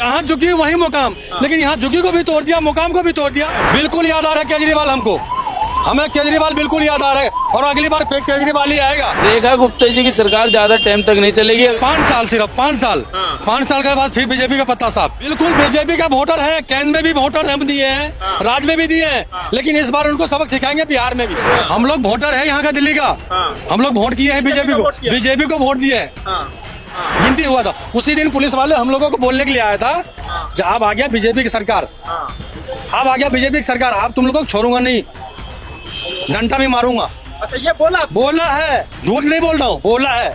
जहाँ झुकी वही मुकाम, लेकिन यहाँ झुकी को भी तोड़ दिया, मुकाम को भी तोड़ दिया। बिल्कुल याद आ रहा है केजरीवाल हमको, हमें केजरीवाल बिल्कुल याद आ रहा है और अगली बार फिर केजरीवाल ही आएगा। रेखा गुप्ता जी की सरकार ज्यादा टाइम तक नहीं चलेगी। 5 साल, सिर्फ 5 साल। 5 साल के बाद फिर बीजेपी का पत्ता साफ। बिल्कुल बीजेपी का वोटर है, केंद्र में भी वोटर हम दिए हैं, राज्य में भी दिए हैं, लेकिन इस बार उनको सबक सिखाएंगे बिहार में भी। हम लोग वोटर है यहाँ का, दिल्ली का, हम लोग वोट किए हैं बीजेपी को वोट दिए हैं। गिनती हुआ था उसी दिन पुलिस वाले हम लोगों को बोलने के लिए आया था, जब अब आ गया बीजेपी की सरकार, अब आ गया बीजेपी की सरकार, अब तुम लोगों को छोड़ूंगा नहीं, घंटा भी मारूंगा। अच्छा, ये बोला है, झूठ नहीं बोल रहा हूँ, बोला है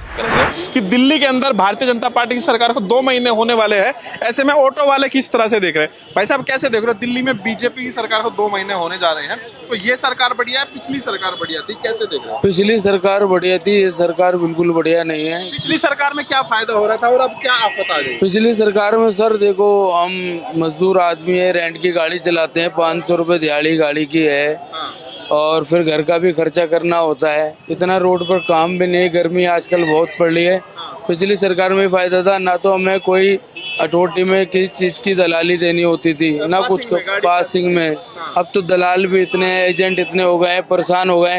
कि दिल्ली के अंदर भारतीय जनता पार्टी की सरकार को 2 महीने होने वाले हैं। ऐसे में ऑटो वाले किस तरह से देख रहे हैं? भाई साहब कैसे देख रहे हो? दिल्ली में बीजेपी की सरकार को 2 महीने होने जा रहे हैं, तो ये सरकार बढ़िया है, पिछली सरकार बढ़िया थी, कैसे देख रहे हो? पिछली सरकार बढ़िया थी, ये सरकार बिल्कुल बढ़िया नहीं है। पिछली सरकार में क्या फायदा हो रहा था और अब क्या आफत आ गई? पिछली सरकार में सर देखो, हम मजदूर आदमी है, रेंट की गाड़ी चलाते हैं, 500 रुपए दिहाड़ी गाड़ी की है, और फिर घर का भी खर्चा करना होता है, इतना रोड पर काम भी नहीं, गर्मी आजकल बहुत पड़ रही है। पिछली सरकार में फायदा था, ना तो हमें कोई अथॉरिटी में किसी चीज की दलाली देनी होती थी, ना कुछ पासिंग में। अब तो दलाल भी इतने, एजेंट इतने हो गए, परेशान हो गए।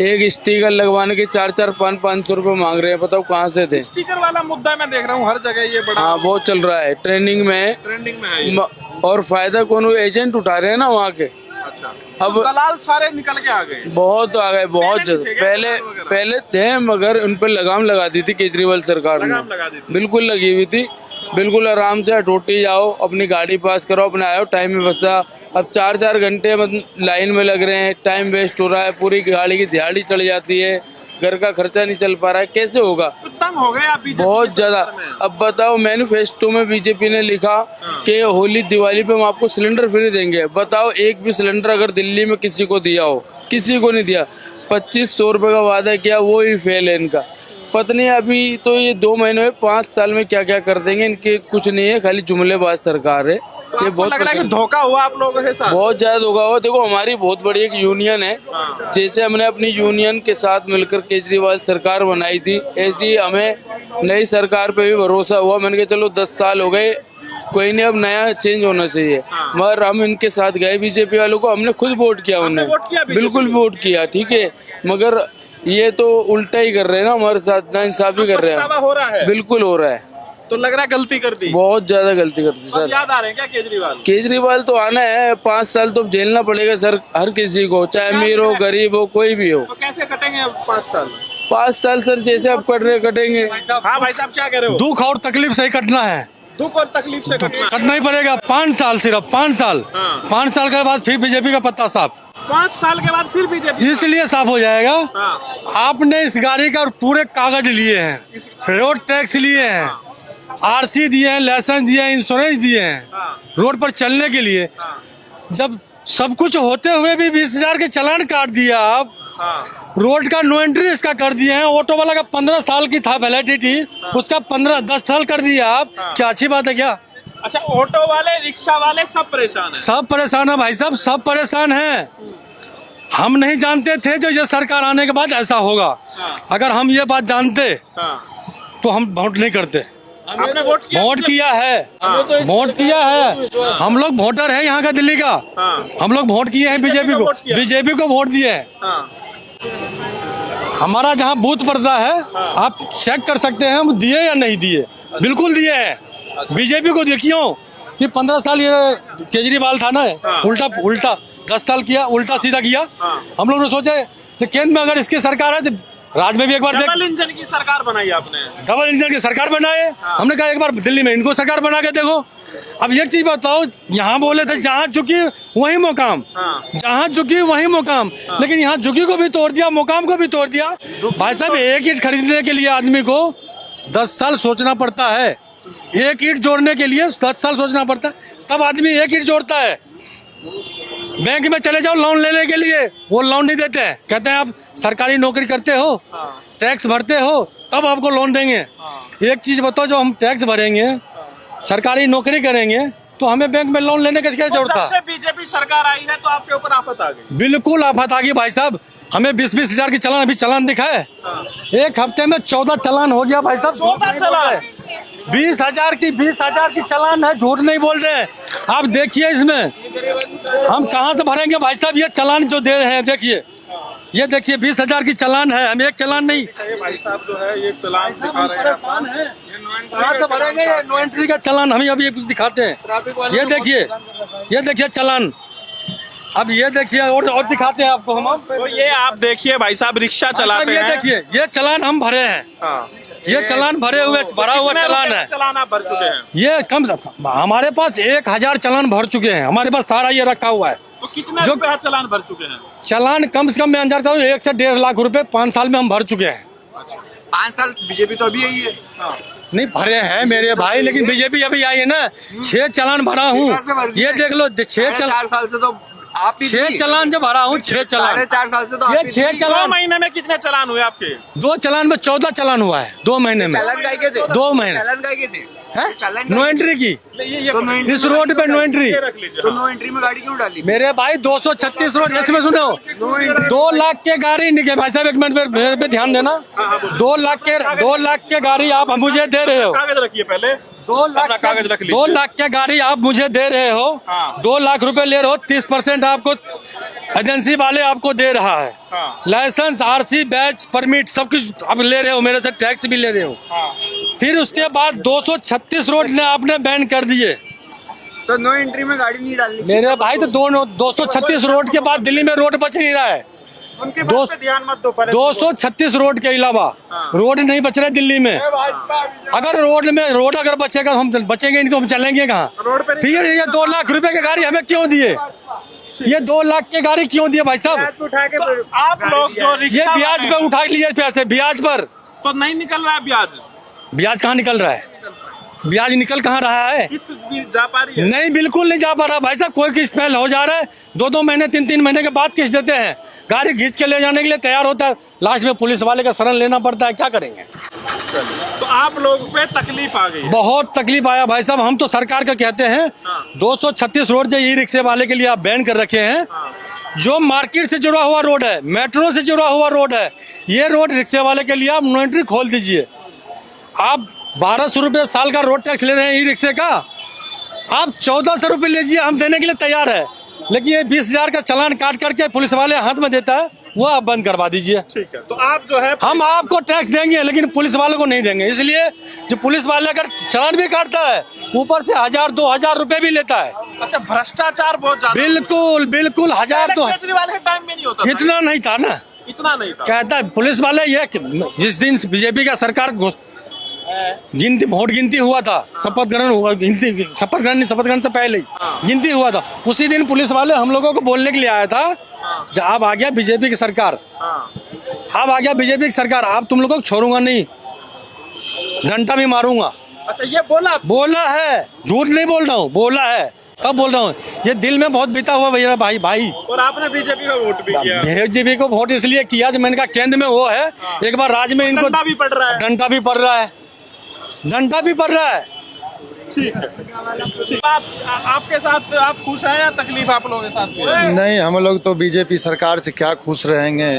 एक स्टिकर लगवाने के 4-4, 500 रुपए मांग रहे हैं, बताओ कहाँ से थे? स्टिकर वाला मुद्दा मैं देख रहा हूँ हर जगह, ये बड़ा बहुत चल रहा है, ट्रेंडिंग में है। और फायदा कौन, एजेंट उठा रहे हैं ना वहाँ के। अच्छा, अब तो दलाल सारे निकल के आ गए, बहुत आ गए, बहुत पहले थे, मगर उन पर लगाम लगा दी थी केजरीवाल सरकार ने, बिल्कुल लगी हुई थी। बिल्कुल आराम से अटोटी जाओ, अपनी गाड़ी पास करो, अपने आओ, टाइम में बसा। अब 4-4 घंटे लाइन में लग रहे हैं, टाइम वेस्ट हो रहा है, पूरी गाड़ी की दिहाड़ी चढ़ जाती है, घर का खर्चा नहीं चल पा रहा है, कैसे होगा? तो तंग हो गए आप बीजेपी बहुत ज्यादा। अब बताओ, मैनिफेस्टो में बीजेपी ने लिखा कि होली दिवाली पे हम आपको सिलेंडर फ्री देंगे। बताओ, एक भी सिलेंडर अगर दिल्ली में किसी को दिया हो, किसी को नहीं दिया। 2500 रुपए का वादा किया, वो ही फेल है इनका। पता नहीं अभी तो ये 2 महीने में 5 साल में क्या क्या कर देंगे, इनके कुछ नहीं है, खाली जुमलेबाज सरकार है। तो ये बहुत लग रहा है कि धोखा हुआ आप लोगों के साथ, बहुत ज्यादा धोखा हुआ। देखो, हमारी बहुत बड़ी एक यूनियन है, जैसे हमने अपनी यूनियन के साथ मिलकर केजरीवाल सरकार बनाई थी, ऐसी हमें नई सरकार पे भी भरोसा हुआ। मैंने कहा चलो 10 साल हो गए, कोई नहीं, अब नया चेंज होना चाहिए। मगर हम इनके साथ गए, बीजेपी वालों को हमने खुद वोट किया, उन्हें बिल्कुल वोट किया, ठीक है, मगर ये तो उल्टा ही कर रहे हैं ना, हमारे साथ नाइंसाफी कर रहे हैं, बिल्कुल हो रहा है। तो लग रहा है गलती कर दी, बहुत ज्यादा गलती करती सर। याद आ रहे हैं क्या केजरीवाल? केजरीवाल तो आना है, 5 साल तो झेलना पड़ेगा सर, हर किसी को, चाहे अमीर हो, गरीब हो, कोई भी हो। तो कैसे कटेंगे अब 5 साल? 5 साल सर जैसे आप कट रहे कटेंगे। हाँ भाई साहब, क्या कह रहे हो? दुख और तकलीफ से ही कटना है, दुख और तकलीफ से कटना ही पड़ेगा। 5 साल, सिर्फ 5 साल। 5 साल के बाद फिर बीजेपी का पत्ता साफ। 5 साल के बाद फिर बीजेपी इसलिए साफ हो जाएगा। आपने इस गाड़ी का पूरे कागज लिए हैं, रोड टैक्स लिए हैं, आरसी दिए हैं, लाइसेंस दिए हैं, इंश्योरेंस दिए हैं रोड पर चलने के लिए। जब सब कुछ होते हुए भी 20,000 के चालान काट दिया आप, रोड का नो एंट्री इसका कर दिए हैं। ऑटो वाला का 15 साल की था वैलिडिटी, उसका 10 साल कर दिया आप, क्या अच्छी बात है क्या? अच्छा, ऑटो वाले, रिक्शा वाले सब परेशान हैं? सब परेशान है भाई साहब, सब परेशान हैं। हम नहीं जानते थे जो ये सरकार आने के बाद ऐसा होगा। अगर हम ये बात जानते तो हम वोट नहीं करते। आपने वोट किया है, वोट किया है। हम लोग वोटर है यहाँ का, दिल्ली का, हम लोग वोट किए हैं बीजेपी को वोट दिए हैं। हमारा जहाँ बूथ पड़ता है, आप चेक कर सकते हैं, हम दिए या नहीं दिए, बिल्कुल दिए हैं बीजेपी को। देखियो कि 15 साल ये केजरीवाल था ना, उल्टा 10 साल किया, उल्टा सीधा किया। हम लोग ने सोचा कि केंद्र में अगर इसकी सरकार है तो राज्य में भी एक बार डबल इंजन की सरकार बनाई आपने, डबल इंजन की सरकार बनाए। हमने कहा एक बार दिल्ली में इनको सरकार बना के देखो। अब एक चीज बताओ, यहाँ बोले थे जहाँ झुकी वही मुकाम, जहाँ झुकी वही मुकाम, लेकिन यहाँ झुकी को भी तोड़ दिया, मुकाम को भी तोड़ दिया। भाई साहब, एक ईंट खरीदने के लिए आदमी को 10 साल सोचना पड़ता है, एक ईंट जोड़ने के लिए 10 साल सोचना पड़ता है, तब आदमी एक ईंट जोड़ता है। बैंक में चले जाओ लोन लेने के लिए, वो लोन नहीं देते हैं, कहते हैं आप सरकारी नौकरी करते हो, टैक्स भरते हो, तब आपको लोन देंगे। एक चीज बताओ, जो हम टैक्स भरेंगे, सरकारी नौकरी करेंगे, तो हमें बैंक में लोन लेने का क्या जरूरत है? जब से बीजेपी सरकार आई है तो आपके ऊपर आफत आ गई। बिल्कुल आफत आ गई भाई साहब। हमें 20-20 हजार की चालान, अभी चालान दिखा है, एक हफ्ते में 14 चालान हो गया भाई साहब। 14 चालान, 20,000 की चालान है, झूठ नहीं बोल रहे हैं। आप देखिए इसमें हम कहाँ से भरेंगे भाई साहब, ये चालान जो दे रहे हैं देखिए, ये देखिए 20,000 की चालान है, हम एक चालान नहीं। ये भाई साहब जो है ये चालान दिखा रहे हैं कहाँ से भरेंगे, ये नो एंट्री का चालान हम अभी कुछ दिखाते हैं। ये देखिए चालान, अब ये देखिए और दिखाते हैं आपको हम। तो ये आप देखिए भाई साहब रिक्शा चलाते ये हैं। देखिए ये चालान हम भरे हैं, हाँ। ये चालान भरा हुआ चालान है। चालान आप भर चुके हैं? ये कम हमारे पास 1,000 चालान भर चुके हैं, हमारे पास सारा ये रखा हुआ है। तो कितना रुपया चालान भर चुके हैं? चालान कम से कम मैं जानता हूँ 1 से 1.5 लाख रुपए 5 साल में हम भर चुके हैं। 5 साल बीजेपी तो अभी यही है। नहीं भरे हैं मेरे भाई, लेकिन बीजेपी अभी आई है ना। 6 चालान भरा हूँ, ये देख लो 6 4 साल से तो आप ही 6 चालान जो भरा हूँ, 6 चालान। 4 साल से तो ये आप ही 6 2 चालान, महीने में कितने चालान हुए आपके? 2 चालान में 14 चालान हुआ है 2 महीने में। चालान काय के थे? 2 महीने चालान काय के थे? है चालान नो एंट्री की, तो नो एंट्री इस रोड पे नो एंट्री। ये रख लीजिए। तो नो एंट्री में गाड़ी क्यों डाली? मेरे भाई 236 रोड, इसमें सुनो नो एंट्री 2 लाख के गाड़ी निकले भाई साहब, एक मिनट मेरे पे ध्यान देना। 2 लाख के गाड़ी आप मुझे दे रहे हो, कागज रखिए पहले। 2 अपना कागज रख लीजिए। 2 लाख के गाड़ी आप मुझे दे रहे हो, हाँ। 2 लाख रुपए ले रहे हो, 30% आपको एजेंसी वाले आपको दे रहा है। हाँ। लाइसेंस, आरसी, बैच, परमिट सब कुछ आप ले रहे हो, मेरे से टैक्स भी ले रहे हो। हाँ। फिर उसके बाद 236 रोड ने आपने बैन कर दिए। तो नो एंट्री में गाड़ी नहीं डालनी। मेरे भाई तो 236 रोड के बाद दिल्ली में रोड बच नहीं रहा है। उनके बात पे ध्यान मत दो पहले। 236 रोड के अलावा रोड नहीं बच रहे दिल्ली में। अगर रोड अगर बचेगा हम बचेंगे नहीं तो हम चलेंगे कहाँ? रोड पे नहीं फिर ये 2 लाख रुपए की गाड़ी हमें क्यों दिए? ये 2 लाख की गाड़ी क्यों दिए भाई साहब? उठा के आप लोग जो ये रिक्शा ब्याज पे उठा लिए पैसे, ब्याज पर। तो नहीं निकल रहा है ब्याज? ब्याज कहाँ निकल रहा है? ब्याज निकल कहाँ रहा है? किस्त भी जा पा रही है? नहीं, बिल्कुल नहीं जा पा रहा भाई साहब। कोई किस्त फेल हो जा रहा है, 2-2 महीने 3-3 महीने के बाद किस्त देते हैं। गाड़ी खींच के ले जाने के लिए तैयार होता है, लास्ट में पुलिस वाले का शरण लेना पड़ता है। क्या करेंगे? तो आप लोग पे तकलीफ आ गई? बहुत तकलीफ आया भाई साहब। हम तो सरकार का कहते हैं 236 रोड जो ई रिक्शे वाले के लिए आप बैन कर रखे हैं, जो मार्केट से जुड़ा हुआ रोड है, मेट्रो से जुड़ा हुआ रोड है, ये रोड रिक्शे वाले के लिए आप नो एंट्री खोल दीजिए। आप 1200 रुपये साल का रोड टैक्स ले रहे हैं ई रिक्शे का, आप 1400 रुपये लीजिए, हम देने के लिए तैयार है। लेकिन ये 20,000 का चालान काट करके पुलिस वाले हाथ में देता है, वो आप बंद करवा दीजिए। ठीक है, तो आप जो है हम आपको टैक्स देंगे लेकिन पुलिस वालों को नहीं देंगे, इसलिए जो पुलिस वाले अगर चालान भी काटता है ऊपर से 1,000-2,000 रुपए भी लेता है। अच्छा, भ्रष्टाचार बहुत ज्यादा। बिल्कुल 1,000-2,000 केजरीवाल के टाइम में नहीं होता था। इतना नहीं था ना, इतना नहीं था। कहता है पुलिस वाले ये जिस दिन बीजेपी का सरकार वोट गिनती हुआ था, शपथ ग्रहण से पहले ही गिनती हुआ था, उसी दिन पुलिस वाले हम लोगों को बोलने के लिए आया था, जब अब आ गया बीजेपी की सरकार, अब आ गया बीजेपी की सरकार, अब तुम लोगों को छोड़ूंगा नहीं, डंडा भी मारूंगा। अच्छा, ये बोला है, झूठ नहीं बोल रहा हूँ, बोला है, तब बोल रहा हूँ। ये दिल में बहुत बीता हुआ भैया भाई। और आपने बीजेपी को वोट भी किया? बीजेपी को वोट इसलिए किया जो मैंने कहा केंद्र में वो है, एक बार राज्य में इनको डंडा भी पड़ रहा है। डंडा भी पड़ रहा है। ठीक है, आपके साथ आप खुश हैं या तकलीफ आप लोगों के साथ भी है? नहीं, हम लोग तो बीजेपी सरकार से क्या खुश रहेंगे।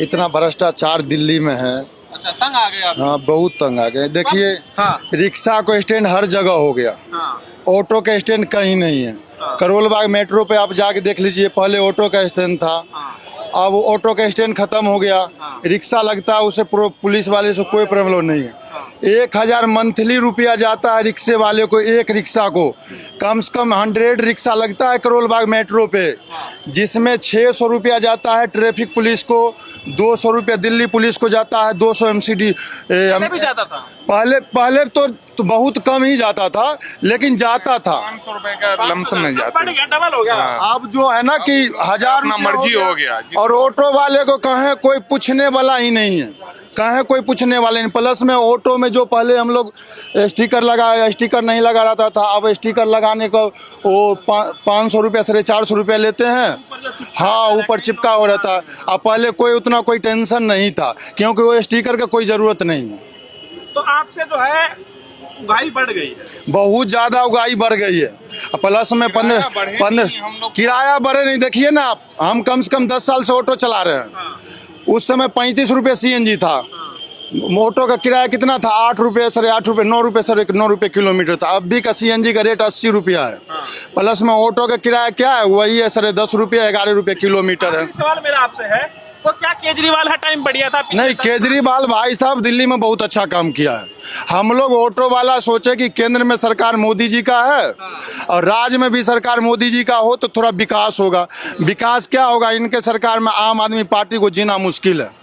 इतना भ्रष्टाचार दिल्ली में है। अच्छा, तंग आ गए आप? हाँ, बहुत तंग आ गए। देखिए, रिक्शा को स्टैंड हर जगह हो गया, ऑटो का स्टैंड कहीं नहीं है। करोल बाग मेट्रो पे आप जाके देख लीजिए, पहले ऑटो का स्टैंड था, अब ऑटो का स्टैंड खत्म हो गया, रिक्शा लगता है, उसे पुलिस वाले से कोई प्रॉब्लम नहीं है। 1,000 मंथली रुपया जाता है रिक्शे वाले को, एक रिक्शा को कम से कम 100 रिक्शा लगता है करोल बाग मेट्रो पे, जिसमें 600 रुपया जाता है ट्रैफिक पुलिस को, 200 रुपया दिल्ली पुलिस को जाता है, 200 MCD भी जाता था। पहले तो बहुत कम ही जाता था, लेकिन जाता था। 500 रुपए का लमसम नहीं जाता, डबल हो गया। अब जो है ना कि 1,000 मर्जी हो गया। और ऑटो वाले को कहें कोई पूछने वाला ही नहीं है, कहें कोई पूछने वाले नहीं। प्लस में ऑटो में जो पहले हम लोग स्टिकर नहीं लगा रहता था, अब स्टिकर लगाने को वो 500 रुपया 450 रुपया लेते हैं। हाँ, ऊपर चिपका हो रहता है। अब पहले कोई उतना टेंशन नहीं था, क्योंकि वो स्टिकर का कोई ज़रूरत नहीं है। तो आपसे जो है उगाही बढ़ गई है, बहुत ज्यादा उगाही बढ़ गई है। प्लस में 15 किराया बढ़े नहीं। देखिए ना आप, हम कम से कम 10 साल से ऑटो चला रहे हैं। उस समय 35 रुपये CNG था, ऑटो का किराया कितना था? 8 रुपये, 8.5 रुपये, 9 रुपये सर, 9 रुपये किलोमीटर था। अब भी का CNG का रेट 80 रुपया है। प्लस में ऑटो का किराया क्या है? वही है सर, 10 रुपये, 11 रुपये किलोमीटर है। सवाल मेरा आपसे है, तो क्या केजरीवाल का टाइम बढ़िया था? नहीं, केजरीवाल भाई साहब दिल्ली में बहुत अच्छा काम किया है। हम लोग ऑटो वाला सोचे कि केंद्र में सरकार मोदी जी का है और राज्य में भी सरकार मोदी जी का हो तो थोड़ा विकास होगा। विकास क्या होगा? इनके सरकार में आम आदमी पार्टी को जीना मुश्किल है।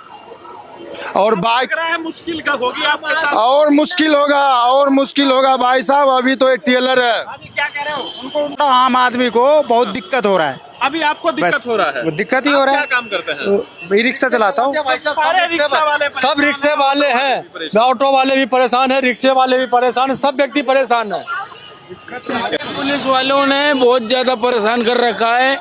और बाइक मुश्किल का होगी आपके साथ? और मुश्किल होगा भाई साहब। अभी तो एक टेलर है, क्या कह रहे हो? उनको आम आदमी को बहुत दिक्कत हो रहा है। अभी आपको दिक्कत हो रहा है? दिक्कत ही हो रहा है। क्या काम करते हैं? मैं रिक्शा चलाता हूँ। सारे रिक्शा वाले सब रिक्शे वाले हैं, ऑटो वाले भी परेशान है, रिक्शे वाले भी परेशान है, सब व्यक्ति परेशान है। पुलिस वालों ने बहुत ज्यादा परेशान कर रखा है।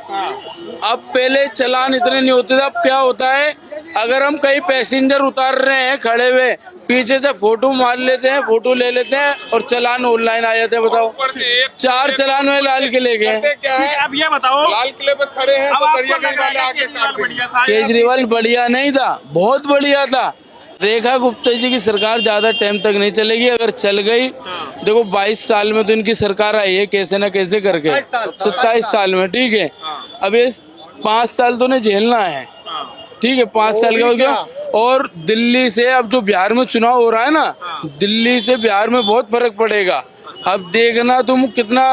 अब पहले चालान इतने नहीं होते थे, अब क्या होता है, अगर हम कहीं पैसेंजर उतार रहे हैं खड़े हुए, पीछे से फोटो मार लेते हैं, फोटो ले लेते हैं और चालान ऑनलाइन आ जाते हैं। बताओ, 4 चालान में लाल किले के। अब ये बताओ, लाल किले पर खड़े हैं तो केजरीवाल बढ़िया नहीं था, बहुत बढ़िया था। रेखा गुप्ता जी की सरकार ज्यादा टाइम तक नहीं चलेगी। अगर चल गई, देखो 22 साल में तो इनकी सरकार आई है कैसे न कैसे करके, 27 साल में, ठीक है। अब ये 5 साल तो उन्हें झेलना है, ठीक है, 5 साल का हो गया। और दिल्ली से अब जो बिहार में चुनाव हो रहा है ना, दिल्ली से बिहार में बहुत फर्क पड़ेगा। अब देखना तुम कितना,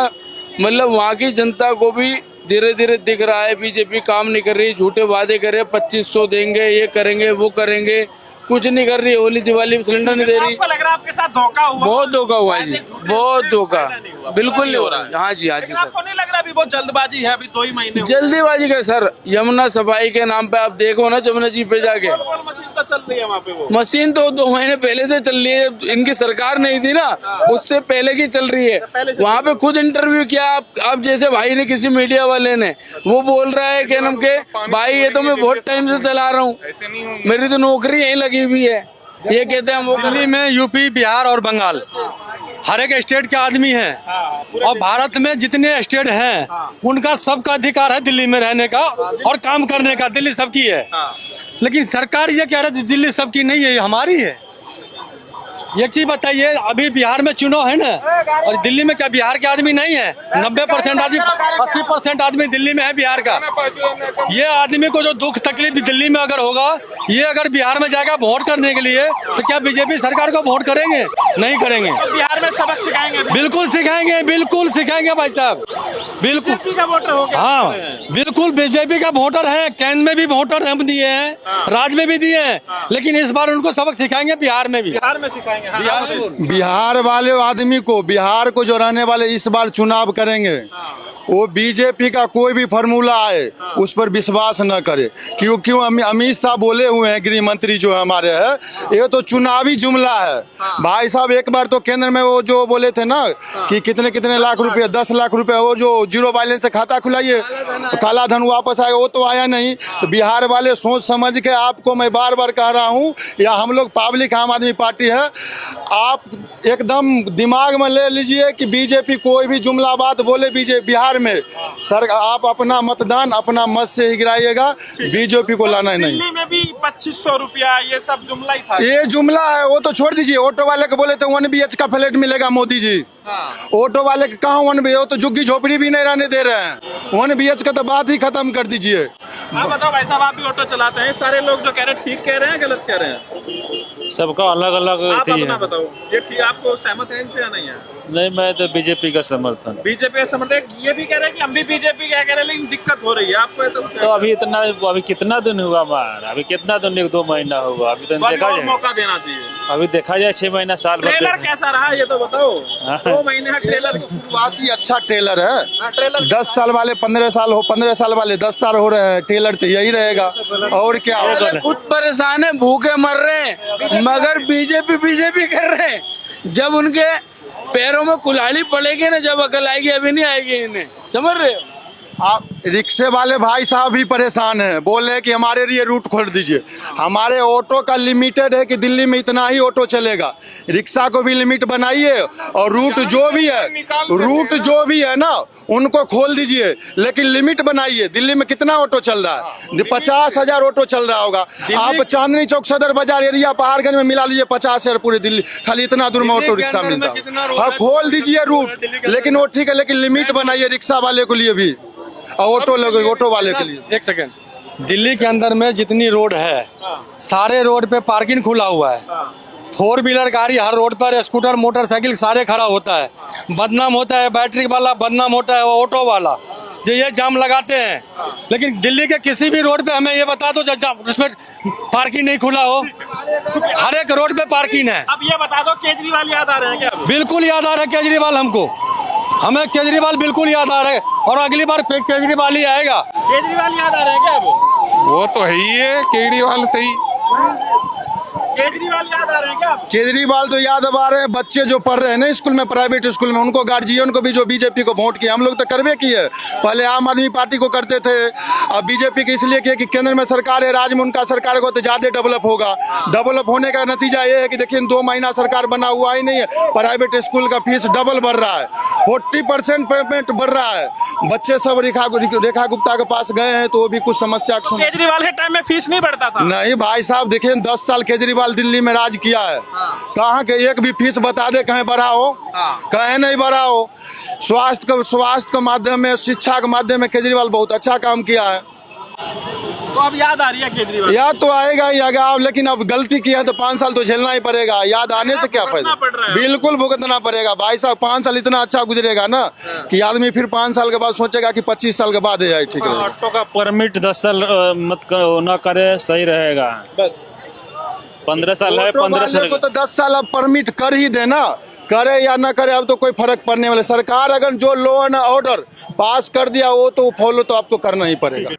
मतलब वहाँ की जनता को भी धीरे धीरे दिख रहा है बीजेपी काम नहीं कर रही, झूठे वादे कर रहे, 2500 देंगे, ये करेंगे, वो करेंगे, कुछ नहीं कर रही। होली दिवाली में सिलेंडर नहीं दे रही। आपको लग रहा है आपके साथ धोखा हुआ? बहुत धोखा हुआ है जी, बहुत धोखा, बिल्कुल नहीं हो रहा है। हाँ जी, हाँ जी सर। आपको नहीं लग रहा अभी बहुत जल्दबाजी है? अभी 2 ही महीने हुए। जल्दीबाजी का सर, यमुना सफाई के नाम पे आप देखो ना, जमुना जी पे जाके गोल मशीन तो चल रही है वहाँ पे। वो मशीन तो 2 महीने पहले से चल रही है, इनकी सरकार नहीं थी ना, उससे पहले की चल रही है। वहाँ पे खुद इंटरव्यू किया आप जैसे भाई ने, किसी मीडिया वाले ने, वो बोल रहा है क्या नाम के, भाई ये तो मैं बहुत टाइम से चला रहा हूँ, मेरी तो नौकरी यहीं लगी हुई है, ये कहते हैं वो। दिल्ली में यूपी, बिहार और बंगाल हर एक स्टेट के आदमी हैं और भारत में जितने स्टेट हैं उनका सबका अधिकार है दिल्ली में रहने का और काम करने का। दिल्ली सबकी है, लेकिन सरकार ये कह रही है दिल्ली सबकी नहीं है, ये हमारी है। एक चीज बताइए, अभी बिहार में चुनाव है ना, और दिल्ली में क्या बिहार के आदमी नहीं है? 90% आदमी, 80% आदमी दिल्ली में है बिहार का। ये आदमी को जो दुख तकलीफ दिल्ली में अगर होगा, ये अगर बिहार में जाएगा वोट करने के लिए, तो क्या बीजेपी सरकार को वोट करेंगे? नहीं करेंगे। बिहार में सबक सिखाएंगे? बिल्कुल सिखाएंगे, बिल्कुल सिखाएंगे भाई साहब, बिल्कुल। का वोटर हो गया? हाँ, बिल्कुल बीजेपी का वोटर है, केंद्र में भी वोटर हम दिए हैं, राज्य में भी दिए हैं, लेकिन इस बार उनको सबक सिखाएंगे बिहार में भी। बिहार में सिखाएंगे? बिहार वाले आदमी को, बिहार को जो रहने वाले इस बार चुनाव करेंगे, वो बीजेपी का कोई भी फार्मूला आए उस पर विश्वास न करे। क्यों अमित शाह बोले हुए हैं, गृह मंत्री जो हमारे हैं, ये तो चुनावी जुमला है भाई साहब। एक बार तो केंद्र में वो जो बोले थे ना कि कितने कितने लाख रुपए, 10 लाख रुपए, वो जो जीरो बैलेंस से खाता खुलाइए, काला धन वापस आएगा, वो तो आया नहीं। तो बिहार वाले सोच समझ के, आपको मैं बार बार कह रहा हूँ, या हम लोग पब्लिक आम आदमी पार्टी है, आप एकदम दिमाग में ले लीजिए कि बीजेपी कोई भी जुमला बात बोले बिहार में, सर आप अपना मतदान अपना मत से ही गिराइएगा, बीजेपी को लाना ही नहीं। दिल्ली में भी 2500 रुपया ये सब जुमला ही था। ये जुमला है, वो तो छोड़ दीजिए। ऑटो वाले को बोले तो 1 BH का फ्लैट मिलेगा मोदी जी। ऑटो वाले के कहाँ 1 BH, तो झुग्गी झोपड़ी भी नहीं रहने दे रहे हैं। 1 BH का तो बात ही खत्म कर दीजिए। आप बताओ भाई साहब, आप भी ऑटो चलाते हैं, सारे लोग जो कह रहे हैं ठीक कह रहे हैं, गलत कह रहे हैं? सबका अलग अलग आप अपना बताओ, ये ठीक, आपको सहमत है इनसे या नहीं है? नहीं, मैं तो बीजेपी का समर्थन। बीजेपी का समर्थन? ये भी कह रहे हैं कि हम भी बीजेपी क्या कह रहे हैं, लेकिन दिक्कत हो रही है आपको ऐसा? तो अभी कितना दिन हुआ हमारा, अभी कितना दिन, 1-2 महीना हुआ, अभी तो देखा जाए, मौका देना चाहिए। अभी देखा जाए 6 महीना, साल भर। ट्रेलर कैसा रहा ये तो बताओ। 2 महीने का ट्रेलर, शुरुआत ही अच्छा ट्रेलर है। ट्रेलर 10 साल वाले 15 साल हो, 15 साल वाले 10 साल हो रहे हैं, ट्रेलर तो यही रहेगा और क्या। खुद परेशान है, भूखे मर रहे हैं, मगर बीजेपी कर रहे हैं। जब उनके पैरों में कुल्हाड़ी पड़ेगी ना, जब अकल आएगी, अभी नहीं आएगी इन्हें, समझ रहे हो? आप रिक्शे वाले भाई साहब भी परेशान हैं, बोल रहे हैं कि हमारे लिए रूट खोल दीजिए। हमारे ऑटो का लिमिटेड है कि दिल्ली में इतना ही ऑटो चलेगा। रिक्शा को भी लिमिट बनाइए और रूट जो भी है ना उनको खोल दीजिए, लेकिन लिमिट बनाइए। दिल्ली में कितना ऑटो चल रहा है? 50,000 ऑटो चल रहा होगा। आप चांदनी चौक सदर बाजार एरिया पहाड़गंज में मिला लीजिए 50,000 पूरे दिल्ली, खाली इतना दूर में ऑटो रिक्शा मिलता है। हाँ, खोल दीजिए रूट, लेकिन वो ठीक है, लेकिन लिमिट बनाइए रिक्शा वाले के लिए भी और ऑटो वाले के लिए। एक सेकंड, दिल्ली के अंदर में जितनी रोड है सारे रोड पे पार्किंग खुला हुआ है। 4 व्हीलर गाड़ी हर रोड पर, स्कूटर मोटरसाइकिल सारे खड़ा होता है। बदनाम होता है बैटरी वाला, बदनाम होता है ऑटो वाला, जो ये जाम लगाते हैं। लेकिन दिल्ली के किसी भी रोड पे हमें ये बता दो उसमें पार्किंग नहीं खुला हो। हर एक रोड पे पार्किंग है। अब ये बता दो, केजरीवाल याद आ रहे हैं क्या? बिल्कुल याद आ रहा है केजरीवाल, हमको हमें केजरीवाल बिल्कुल याद आ रहा है और अगली बार केजरीवाल ही आएगा। केजरीवाल याद आ रहे हैं क्या? वो तो है ही है, केजरीवाल सही। केजरीवाल याद आ रहे हैं क्या? केजरीवाल तो याद अब आ रहे हैं, बच्चे जो पढ़ रहे हैं ना स्कूल में, प्राइवेट स्कूल में, उनको गार्जियन को भी जो बीजेपी को वोट किया। हम लोग तो करवे किए, पहले आम आदमी पार्टी को करते थे, अब बीजेपी के इसलिए किए कि केंद्र में सरकार है, राज्य में उनका सरकार को तो ज्यादा डेवलप होगा। डेवलप होने का नतीजा ये है कि देखिए 2 महीना सरकार बना हुआ ही नहीं है, प्राइवेट स्कूल का फीस डबल बढ़ रहा है, 40% पेमेंट बढ़ रहा है। बच्चे सब रेखा गुप्ता के पास गए हैं तो वो भी कुछ समस्या केजरीवाल के टाइम में फीस नहीं बढ़ता था। नहीं भाई साहब, देखिए 10 साल केजरीवाल दिल्ली में राज किया है। कहाँ के एक भी फीस बता दे कहीं बढ़ा हो? कहीं नहीं बढ़ा हो। स्वास्थ्य के माध्यम में, शिक्षा के माध्यम में केजरीवाल बहुत अच्छा काम किया है। तो अब याद आ रही है केजरीवाल? याद तो आएगा ही आएगा, लेकिन अब गलती की है तो 5 साल तो झेलना ही पड़ेगा। याद आने से क्या फायदा? बिल्कुल भुगतना पड़ेगा भाई साहब। 5 साल इतना अच्छा गुजरेगा ना कि आदमी फिर 5 साल के बाद सोचेगा कि 25 साल के बाद है ठीक है। ऑटो का परमिट 10 साल मत न करे, सही रहेगा। बस 15 साल है, 15 साल को तो 10 साल अब परमिट कर ही देना, करे या ना करे अब तो कोई फर्क पड़ने वाला। सरकार अगर जो लॉ एंड ऑर्डर पास कर दिया वो तो फॉलो तो आपको करना ही पड़ेगा।